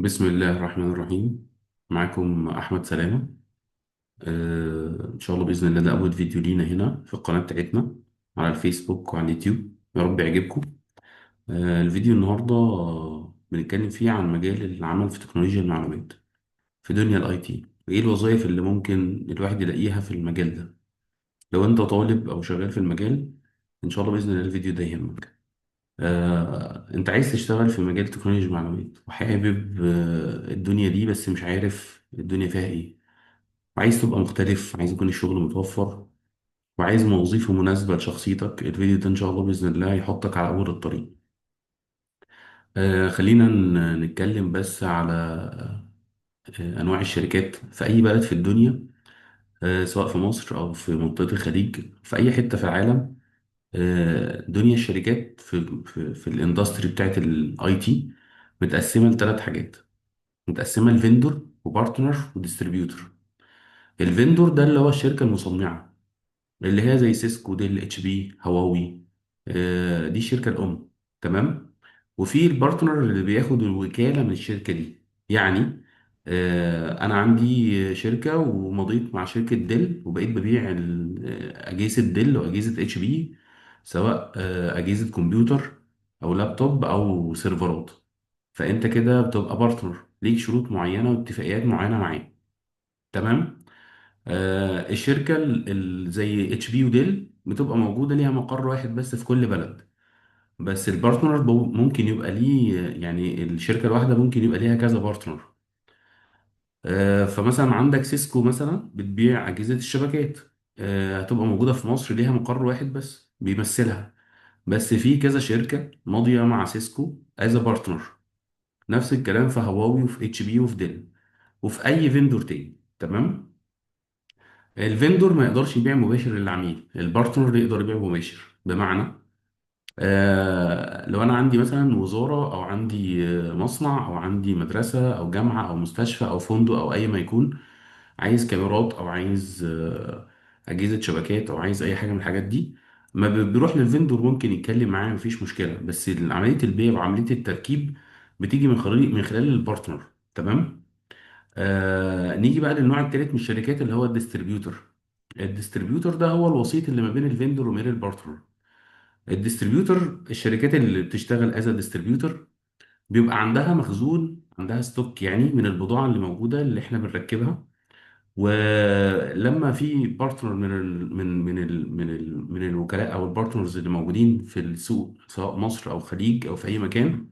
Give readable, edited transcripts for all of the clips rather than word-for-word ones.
بسم الله الرحمن الرحيم. معاكم أحمد سلامة. إن شاء الله بإذن الله ده أول فيديو لينا هنا في القناة بتاعتنا على الفيسبوك وعلى اليوتيوب، يا رب يعجبكم. الفيديو النهاردة بنتكلم فيه عن مجال العمل في تكنولوجيا المعلومات في دنيا الاي تي. ايه الوظائف اللي ممكن الواحد يلاقيها في المجال ده؟ لو انت طالب او شغال في المجال، ان شاء الله باذن الله الفيديو ده يهمك. انت عايز تشتغل في مجال تكنولوجيا المعلومات وحابب الدنيا دي، بس مش عارف الدنيا فيها ايه، وعايز تبقى مختلف، عايز يكون الشغل متوفر، وعايز وظيفة مناسبة لشخصيتك. الفيديو ده ان شاء الله بإذن الله يحطك على اول الطريق. خلينا نتكلم بس على انواع الشركات في اي بلد في الدنيا، سواء في مصر او في منطقة الخليج، في اي حتة في العالم. دنيا الشركات في الاندستري بتاعت الاي تي متقسمة لثلاث حاجات. متقسمة لفندور وبارتنر وديستريبيوتور. الفندور ده اللي هو الشركة المصنعة، اللي هي زي سيسكو، ديل، اتش بي، هواوي. دي الشركة الأم. تمام. وفي البارتنر اللي بياخد الوكالة من الشركة دي. يعني أنا عندي شركة ومضيت مع شركة ديل وبقيت ببيع أجهزة ديل وأجهزة اتش بي، سواء أجهزة كمبيوتر أو لابتوب أو سيرفرات. فأنت كده بتبقى بارتنر، ليك شروط معينة واتفاقيات معينة معاه. تمام. الشركة زي اتش بي وديل بتبقى موجودة ليها مقر واحد بس في كل بلد. بس البارتنر ممكن يبقى ليه، يعني الشركة الواحدة ممكن يبقى ليها كذا بارتنر. فمثلا عندك سيسكو مثلا بتبيع أجهزة الشبكات، هتبقى موجودة في مصر، ليها مقر واحد بس بيمثلها. بس في كذا شركة ماضية مع سيسكو از بارتنر. نفس الكلام في هواوي وفي اتش بي وفي ديل وفي أي فيندور تاني. تمام. الفيندور ما يقدرش يبيع مباشر للعميل، البارتنر يقدر يبيع مباشر. بمعنى لو انا عندي مثلا وزارة او عندي مصنع او عندي مدرسة او جامعة او مستشفى او فندق او اي ما يكون، عايز كاميرات او عايز اجهزة شبكات او عايز اي حاجة من الحاجات دي، ما بيروح للفيندور، ممكن يتكلم معاه مفيش مشكلة. بس عملية البيع وعملية التركيب بتيجي من خلال البارتنر. تمام. نيجي بقى للنوع التالت من الشركات اللي هو الديستريبيوتور. الديستريبيوتور ده هو الوسيط اللي ما بين الفيندور وما بين البارتنر. الديستريبيوتور، الشركات اللي بتشتغل از ديستريبيوتور بيبقى عندها مخزون، عندها ستوك يعني من البضاعة اللي موجودة اللي احنا بنركبها. ولما في بارتنر من الوكلاء او البارتنرز اللي موجودين في السوق، سواء مصر او خليج او في اي مكان،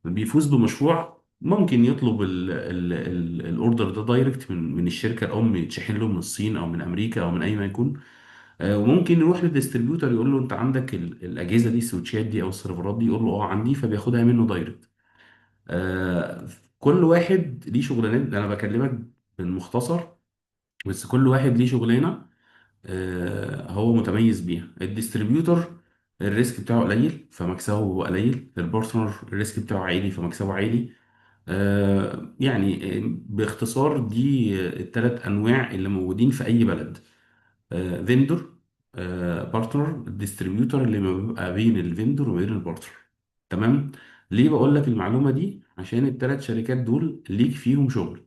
بيفوز بمشروع، ممكن يطلب الاوردر ده دايركت من الشركه الام، يتشحن له من الصين او من امريكا او من اي ما يكون. وممكن يروح للديستريبيوتور يقول له انت عندك الاجهزه دي، السويتشات دي او السيرفرات دي، يقول له اه عندي، فبياخدها منه دايركت. آه، كل واحد ليه شغلانات، انا بكلمك بالمختصر، بس كل واحد ليه شغلانه هو متميز بيها. الديستريبيوتور الريسك بتاعه قليل فمكسبه قليل، البارتنر الريسك بتاعه عالي فمكسبه عالي. يعني باختصار دي الثلاث انواع اللي موجودين في اي بلد: فيندور، بارتنر، ديستريبيوتور اللي ما بيبقى بين الفيندور وبين البارتنر. تمام. ليه بقول لك المعلومه دي؟ عشان الثلاث شركات دول ليك فيهم شغل.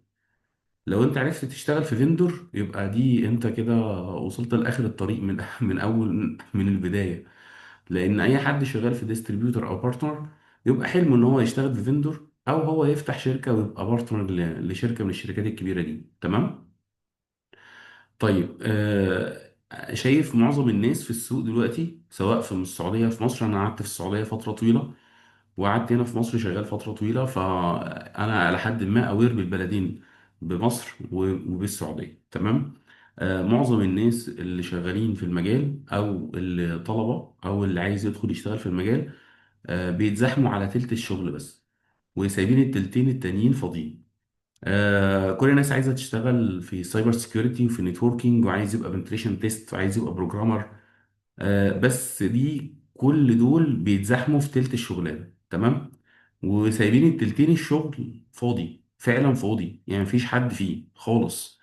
لو انت عرفت تشتغل في فيندور يبقى دي انت كده وصلت لاخر الطريق من اول من البدايه. لان اي حد شغال في ديستريبيوتور او بارتنر يبقى حلمه ان هو يشتغل في فيندور، او هو يفتح شركه ويبقى بارتنر لشركه من الشركات الكبيره دي. تمام. طيب شايف معظم الناس في السوق دلوقتي، سواء في السعوديه في مصر، انا قعدت في السعوديه فتره طويله وقعدت هنا في مصر شغال فتره طويله، فانا على حد ما اوير بالبلدين، بمصر وبالسعوديه. تمام. معظم الناس اللي شغالين في المجال او اللي طلبه او اللي عايز يدخل يشتغل في المجال بيتزحموا على تلت الشغل بس، وسايبين التلتين التانيين فاضيين. كل الناس عايزه تشتغل في سايبر سيكيورتي وفي نتوركينج، وعايز يبقى بنتريشن تيست، وعايز يبقى بروجرامر. بس دي كل دول بيتزحموا في تلت الشغلانه. تمام. وسايبين التلتين الشغل فاضي، فعلا فاضي، يعني مفيش حد فيه خالص.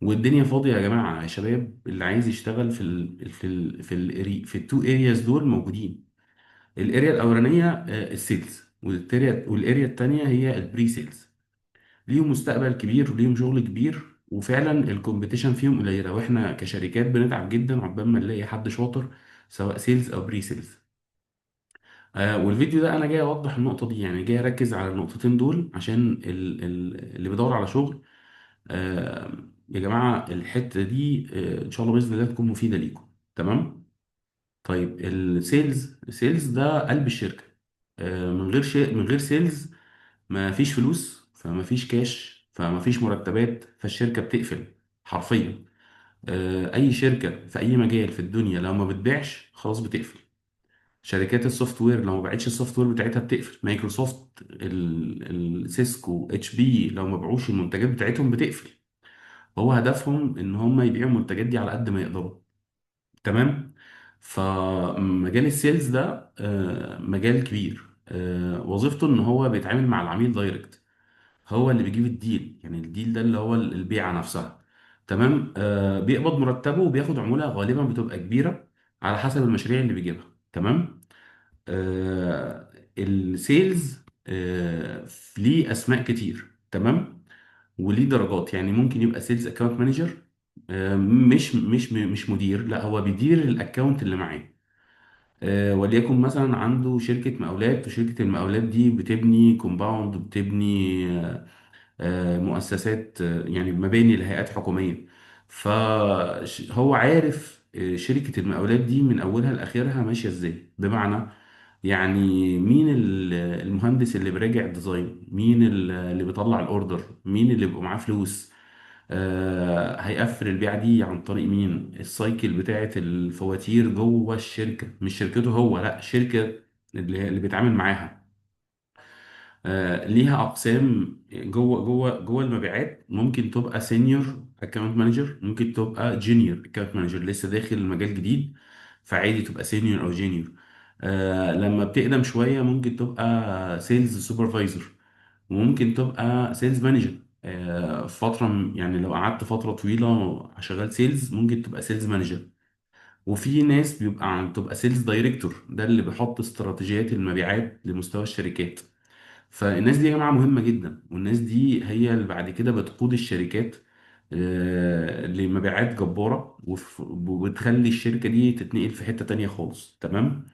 والدنيا فاضيه يا جماعه يا شباب. اللي عايز يشتغل في التو ارياز دول موجودين. الاريا الاولانيه السيلز، والاريا التانيه هي البري سيلز. ليهم مستقبل كبير وليهم شغل كبير، وفعلا الكومبيتيشن فيهم قليله، واحنا كشركات بنتعب جدا عقبال ما نلاقي حد شاطر سواء سيلز او بري سيلز. والفيديو ده انا جاي اوضح النقطه دي، يعني جاي اركز على النقطتين دول عشان اللي بيدور على شغل، آه يا جماعه الحته دي ان شاء الله باذن الله تكون مفيده ليكم. تمام. طيب السيلز ده قلب الشركه. من غير شيء، من غير سيلز ما فيش فلوس، فما فيش كاش، فما فيش مرتبات، فالشركه بتقفل حرفيا. اي شركه في اي مجال في الدنيا لو ما بتبيعش خلاص بتقفل. شركات السوفت وير لو ما باعتش السوفت وير بتاعتها بتقفل. مايكروسوفت، السيسكو، اتش بي، لو ما باعوش المنتجات بتاعتهم بتقفل. هو هدفهم ان هم يبيعوا المنتجات دي على قد ما يقدروا. تمام. فمجال السيلز ده مجال كبير. وظيفته ان هو بيتعامل مع العميل دايركت. هو اللي بيجيب الديل، يعني الديل ده اللي هو البيعة نفسها. تمام. بيقبض مرتبه وبياخد عمولة غالبا بتبقى كبيرة على حسب المشاريع اللي بيجيبها. تمام. السيلز ليه اسماء كتير. تمام. وليه درجات، يعني ممكن يبقى سيلز اكاونت مانجر، مش مدير، لا هو بيدير الاكونت اللي معاه. وليكن مثلا عنده شركة مقاولات، وشركة المقاولات دي بتبني كومباوند، بتبني مؤسسات، يعني مباني لهيئات حكومية. فهو عارف شركة المقاولات دي من أولها لآخرها ماشية إزاي. بمعنى يعني مين المهندس اللي بيراجع الديزاين، مين اللي بيطلع الأوردر، مين اللي بيبقى معاه فلوس، هيقفل البيعة دي عن طريق مين، السايكل بتاعت الفواتير جوه الشركة، مش شركته هو، لا الشركة اللي بيتعامل معاها. ليها اقسام جوه المبيعات. ممكن تبقى سينيور اكونت مانجر، ممكن تبقى جونيور اكونت مانجر لسه داخل المجال جديد، فعادي تبقى سينيور او جونيور. لما بتقدم شويه ممكن تبقى سيلز سوبرفايزر، وممكن تبقى سيلز مانجر. فتره يعني لو قعدت فتره طويله شغال سيلز ممكن تبقى سيلز مانجر. وفي ناس بتبقى سيلز دايركتور، ده اللي بيحط استراتيجيات المبيعات لمستوى الشركات. فالناس دي يا جماعة مهمة جدا، والناس دي هي اللي بعد كده بتقود الشركات لمبيعات جبارة، وبتخلي الشركة دي تتنقل في حتة تانية خالص. تمام.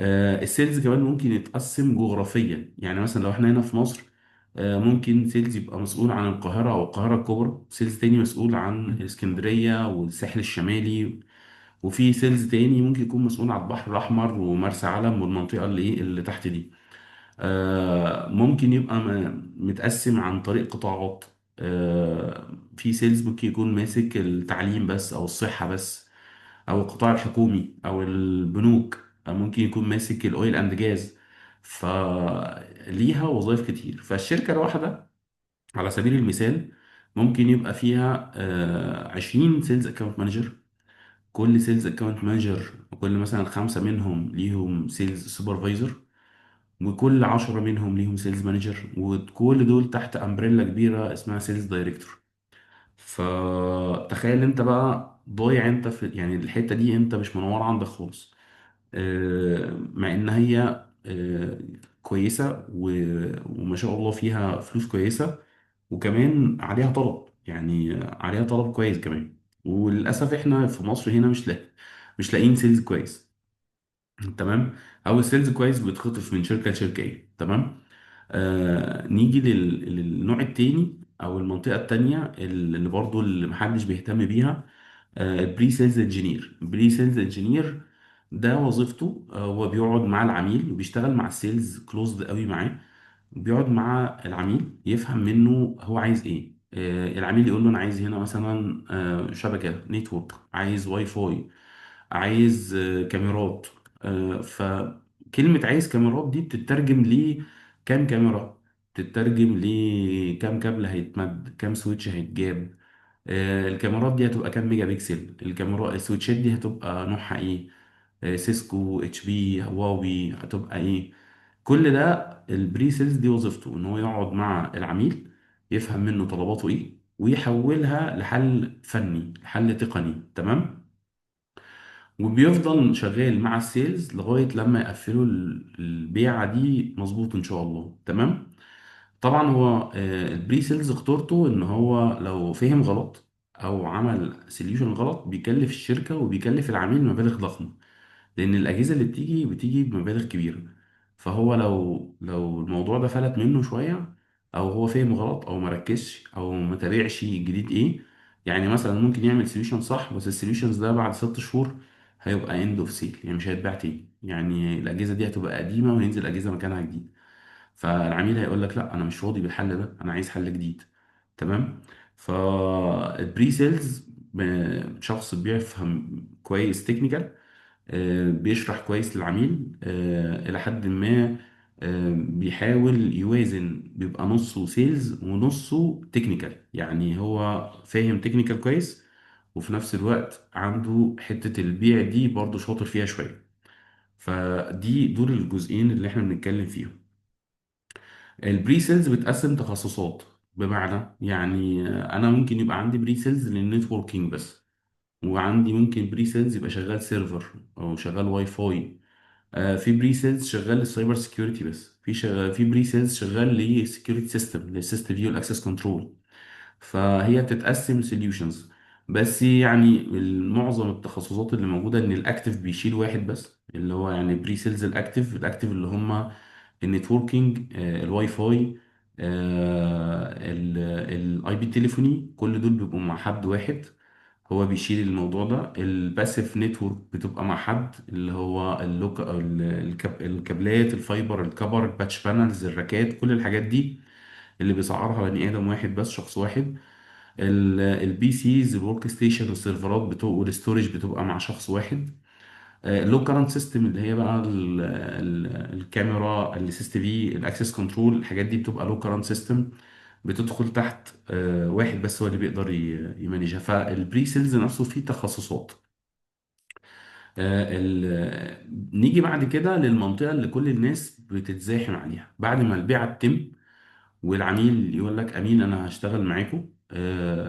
السيلز كمان ممكن يتقسم جغرافيا، يعني مثلا لو احنا هنا في مصر ممكن سيلز يبقى مسؤول عن القاهرة أو القاهرة الكبرى، سيلز تاني مسؤول عن اسكندرية والساحل الشمالي، وفي سيلز تاني ممكن يكون مسؤول عن البحر الأحمر ومرسى علم والمنطقة اللي تحت دي. ممكن يبقى متقسم عن طريق قطاعات. في سيلز ممكن يكون ماسك التعليم بس او الصحة بس، او القطاع الحكومي او البنوك، أو ممكن يكون ماسك الاويل اند جاز. فليها وظائف كتير. فالشركة الواحدة على سبيل المثال ممكن يبقى فيها 20 سيلز اكونت مانجر. كل سيلز اكونت مانجر، كل مثلا خمسة منهم ليهم سيلز سوبرفايزر، وكل 10 منهم ليهم سيلز مانجر، وكل دول تحت امبريلا كبيرة اسمها سيلز دايركتور. فتخيل انت بقى ضايع انت في يعني الحتة دي، انت مش منور عندك خالص. مع ان هي كويسة وما شاء الله فيها فلوس كويسة، وكمان عليها طلب، يعني عليها طلب كويس كمان. وللأسف احنا في مصر هنا مش لاقيين سيلز كويس. تمام. او السيلز كويس بيتخطف من شركة لشركة. ايه تمام. نيجي للنوع التاني او المنطقه التانيه اللي برضو اللي محدش بيهتم بيها. البري سيلز انجينير. البري سيلز انجينير ده وظيفته هو بيقعد مع العميل وبيشتغل مع السيلز كلوزد قوي معاه. بيقعد مع العميل يفهم منه هو عايز ايه. العميل يقول له انا عايز هنا مثلا شبكه نتورك، عايز واي فاي، عايز كاميرات. فكلمة عايز كاميرات دي بتترجم لكام كاميرا، بتترجم لكام كابل هيتمد، كام سويتش هيتجاب. الكاميرات دي هتبقى كام ميجا بكسل، الكاميرا السويتشات دي هتبقى نوعها ايه، سيسكو، اتش بي، هواوي، هتبقى ايه. كل ده البري سيلز دي وظيفته ان هو يقعد مع العميل يفهم منه طلباته ايه، ويحولها لحل فني، لحل تقني. تمام. وبيفضل شغال مع السيلز لغاية لما يقفلوا البيعة دي مظبوط إن شاء الله. تمام. طبعا هو البري سيلز خطورته ان هو لو فهم غلط او عمل سيليوشن غلط بيكلف الشركه وبيكلف العميل مبالغ ضخمه، لان الاجهزه اللي بتيجي بمبالغ كبيره. فهو لو الموضوع ده فلت منه شويه، او هو فهم غلط او مركزش او ما تابعش الجديد ايه، يعني مثلا ممكن يعمل سوليوشن صح بس السوليوشنز ده بعد 6 شهور هيبقى اند اوف سيل، يعني مش هيتباع تاني، يعني الاجهزه دي هتبقى قديمه وينزل اجهزه مكانها جديد. فالعميل هيقول لك لا انا مش راضي بالحل ده، انا عايز حل جديد. تمام. فالبري سيلز شخص بيفهم كويس تكنيكال، بيشرح كويس للعميل إلى حد ما، بيحاول يوازن، بيبقى نصه سيلز ونصه تكنيكال، يعني هو فاهم تكنيكال كويس وفي نفس الوقت عنده حتة البيع دي برضه شاطر فيها شوية. فدي دول الجزئين اللي احنا بنتكلم فيهم. البري سيلز بتقسم تخصصات، بمعنى يعني انا ممكن يبقى عندي بري سيلز للنتوركينج بس، وعندي ممكن بري سيلز يبقى شغال سيرفر او شغال واي فاي. في بري سيلز شغال للسايبر سيكيورتي بس، في بري سيلز شغال للسكيورتي سيستم، للسيستم فيو الاكسس كنترول. فهي بتتقسم سوليوشنز. بس يعني معظم التخصصات اللي موجوده ان الاكتف بيشيل واحد بس، اللي هو يعني بري سيلز الاكتف اللي هم النتوركينج، الواي فاي، الاي بي تليفوني، كل دول بيبقوا مع حد واحد هو بيشيل الموضوع ده. الباسيف نتورك بتبقى مع حد، اللي هو الكابلات، الفايبر، الكبر، الباتش بانلز، الراكات، كل الحاجات دي اللي بيسعرها بني ادم واحد بس، شخص واحد. البي سيز، الورك ستيشن، السيرفرات والستورج بتبقى مع شخص واحد. اللو كارنت سيستم اللي هي بقى الكاميرا، السيس تي في، الاكسس كنترول، الحاجات دي بتبقى لو كارنت سيستم، بتدخل تحت واحد بس هو اللي بيقدر يمانجها. فالبري سيلز نفسه فيه تخصصات. نيجي بعد كده للمنطقة اللي كل الناس بتتزاحم عليها بعد ما البيعة تتم والعميل يقول لك امين انا هشتغل معاكم.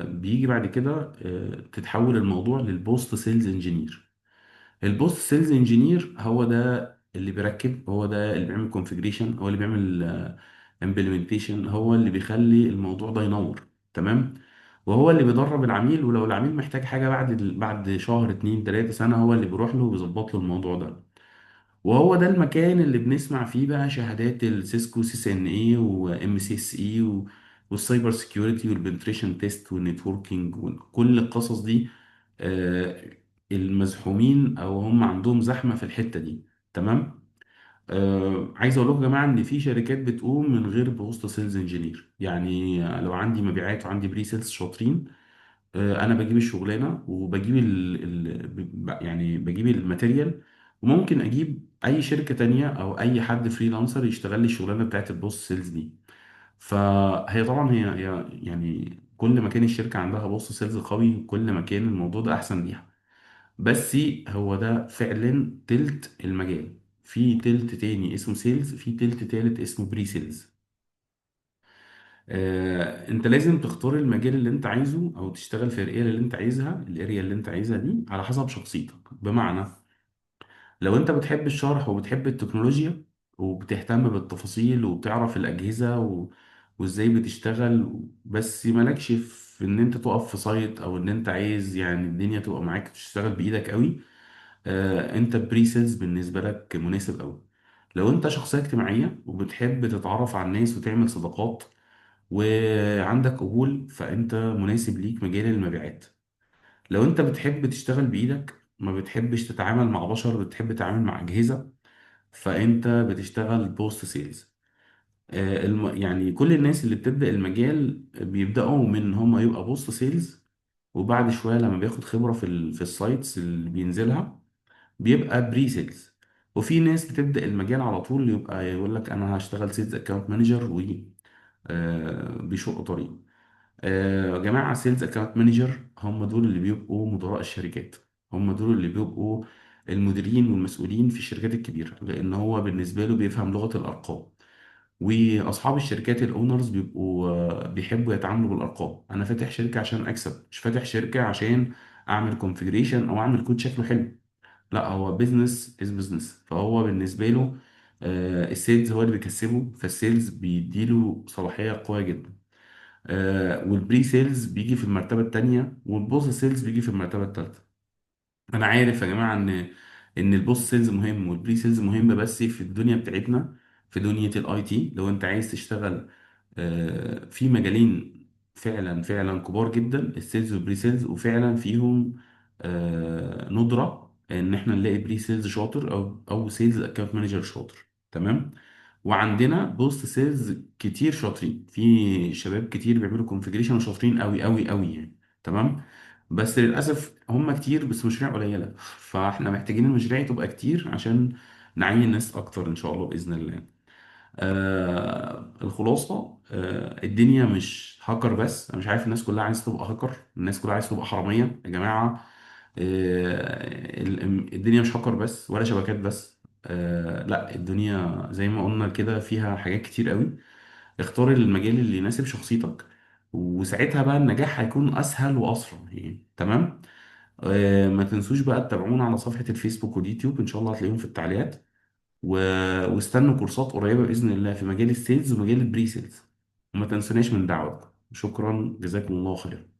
بيجي بعد كده تتحول الموضوع للبوست سيلز انجينير. البوست سيلز انجينير هو ده اللي بيركب، هو ده اللي بيعمل كونفيجريشن، هو اللي بيعمل امبلمنتيشن، هو اللي بيخلي الموضوع ده ينور. تمام. وهو اللي بيدرب العميل، ولو العميل محتاج حاجة بعد شهر 2 3 سنة هو اللي بيروح له وبيظبط له الموضوع ده. وهو ده المكان اللي بنسمع فيه بقى شهادات السيسكو سي سي ان اي وام سي اس اي والسايبر سيكيورتي والبنتريشن تيست والنتوركينج وكل القصص دي. آه، المزحومين او هم عندهم زحمه في الحته دي. تمام. عايز اقول لكم يا جماعه ان في شركات بتقوم من غير بوست سيلز انجينير، يعني لو عندي مبيعات وعندي بري سيلز شاطرين، انا بجيب الشغلانه وبجيب يعني بجيب الماتيريال، وممكن اجيب اي شركه تانية او اي حد فريلانسر يشتغل لي الشغلانه بتاعت البوست سيلز دي. فهي طبعا هي يعني كل ما كان الشركه عندها بوست سيلز قوي كل ما كان الموضوع ده احسن ليها. بس هو ده فعلا تلت المجال، في تلت تاني اسمه سيلز، في تلت تالت اسمه بري سيلز. انت لازم تختار المجال اللي انت عايزه او تشتغل في الاريا اللي انت عايزها دي على حسب شخصيتك. بمعنى لو انت بتحب الشرح وبتحب التكنولوجيا وبتهتم بالتفاصيل وبتعرف الأجهزة وازاي بتشتغل، بس مالكش في ان انت تقف في سايت او ان انت عايز يعني الدنيا تبقى معاك تشتغل بإيدك قوي، انت بري سيلز بالنسبة لك مناسب قوي. لو انت شخصية اجتماعية وبتحب تتعرف على الناس وتعمل صداقات وعندك قبول، فانت مناسب ليك مجال المبيعات. لو انت بتحب تشتغل بايدك، ما بتحبش تتعامل مع بشر، بتحب تتعامل مع اجهزة، فانت بتشتغل بوست سيلز. يعني كل الناس اللي بتبدأ المجال بيبدأوا من ان هم يبقى بوست سيلز، وبعد شوية لما بياخد خبرة في السايتس اللي بينزلها بيبقى بري سيلز. وفي ناس بتبدأ المجال على طول يبقى يقول لك انا هشتغل سيلز اكونت مانجر وبيشق طريق. يا جماعة سيلز اكونت مانجر هم دول اللي بيبقوا مدراء الشركات، هم دول اللي بيبقوا المديرين والمسؤولين في الشركات الكبيرة، لأن هو بالنسبة له بيفهم لغة الأرقام. وأصحاب الشركات الأونرز بيبقوا بيحبوا يتعاملوا بالأرقام. أنا فاتح شركة عشان أكسب، مش فاتح شركة عشان أعمل كونفيجريشن أو أعمل كود شكله حلو. لا، هو بيزنس از بيزنس، فهو بالنسبة له السيلز هو اللي بيكسبه، فالسيلز بيديله صلاحية قوية جدا. والبري سيلز بيجي في المرتبة التانية، والبوست سيلز بيجي في المرتبة التالتة. انا عارف يا جماعه ان البوست سيلز مهم والبري سيلز مهم، بس في الدنيا بتاعتنا، في دنيا الاي تي، لو انت عايز تشتغل في مجالين فعلا فعلا كبار جدا، السيلز والبري سيلز، وفعلا فيهم ندره ان احنا نلاقي بري سيلز شاطر او سيلز اكونت مانجر شاطر. تمام. وعندنا بوست سيلز كتير شاطرين، في شباب كتير بيعملوا كونفيجريشن وشاطرين قوي قوي قوي يعني. تمام. بس للأسف هم كتير بس مشاريع قليلة، فاحنا محتاجين المشاريع تبقى كتير عشان نعين ناس أكتر إن شاء الله بإذن الله. الخلاصة، الدنيا مش هاكر بس، أنا مش عارف الناس كلها عايزة تبقى هاكر، الناس كلها عايزة تبقى حرامية يا جماعة. الدنيا مش هاكر بس ولا شبكات بس. لا، الدنيا زي ما قلنا كده فيها حاجات كتير قوي. اختار المجال اللي يناسب شخصيتك، وساعتها بقى النجاح هيكون اسهل واسرع يعني. تمام. ما تنسوش بقى تتابعونا على صفحة الفيسبوك واليوتيوب، ان شاء الله هتلاقيهم في التعليقات. و... واستنوا كورسات قريبة بإذن الله في مجال السيلز ومجال البري سيلز. وما تنسوناش من دعوة. شكرا، جزاكم الله خيرا.